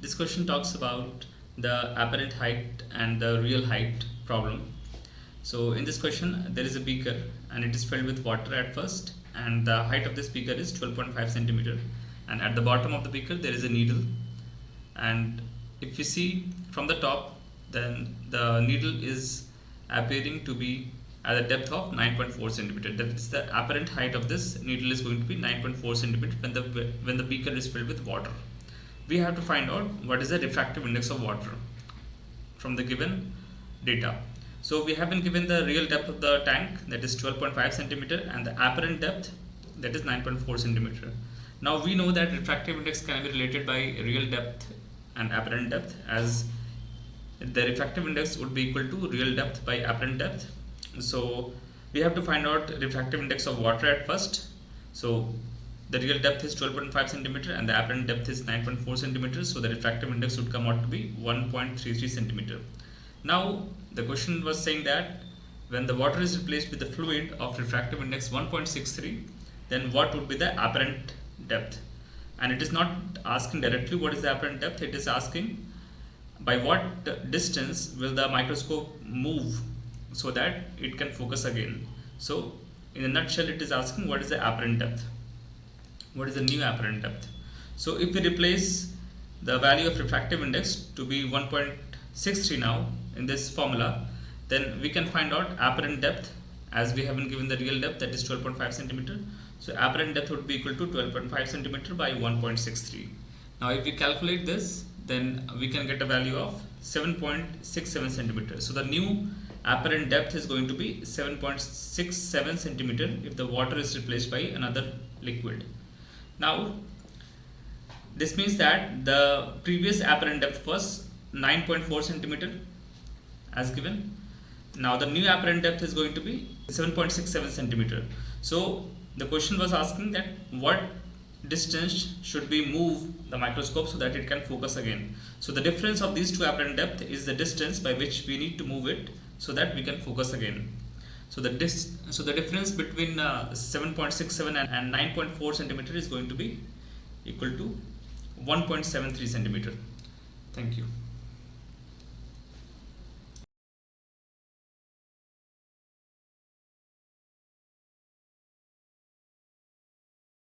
This question talks about the apparent height and the real height problem. So in this question there is a beaker and it is filled with water at first, and the height of this beaker is 12.5 centimeter, and at the bottom of the beaker there is a needle. And if you see from the top, then the needle is appearing to be at a depth of 9.4 centimeter. That is the apparent height of this needle is going to be 9.4 centimeter when the beaker is filled with water. We have to find out what is the refractive index of water from the given data. So we have been given the real depth of the tank, that is 12.5 centimeter, and the apparent depth, that is 9.4 centimeter. Now we know that refractive index can be related by real depth and apparent depth, as the refractive index would be equal to real depth by apparent depth. So we have to find out refractive index of water at first. So the real depth is 12.5 centimeter and the apparent depth is 9.4 centimeters. So the refractive index would come out to be 1.33 centimeter. Now the question was saying that when the water is replaced with the fluid of refractive index 1.63, then what would be the apparent depth? And it is not asking directly what is the apparent depth, it is asking by what distance will the microscope move so that it can focus again. So in a nutshell, it is asking what is the apparent depth, what is the new apparent depth. So if we replace the value of refractive index to be 1.63 now in this formula, then we can find out apparent depth, as we haven't given the real depth, that is 12.5 centimeter. So apparent depth would be equal to 12.5 centimeter by 1.63. Now if we calculate this, then we can get a value of 7.67 centimeter. So the new apparent depth is going to be 7.67 centimeter if the water is replaced by another liquid. Now this means that the previous apparent depth was 9.4 centimeter as given. Now the new apparent depth is going to be 7.67 centimeter. So the question was asking that what distance should we move the microscope so that it can focus again. So the difference of these two apparent depth is the distance by which we need to move it so that we can focus again. So the difference between 7.67 and 9.4 centimeter is going to be equal to 1.73 centimeter. Thank you.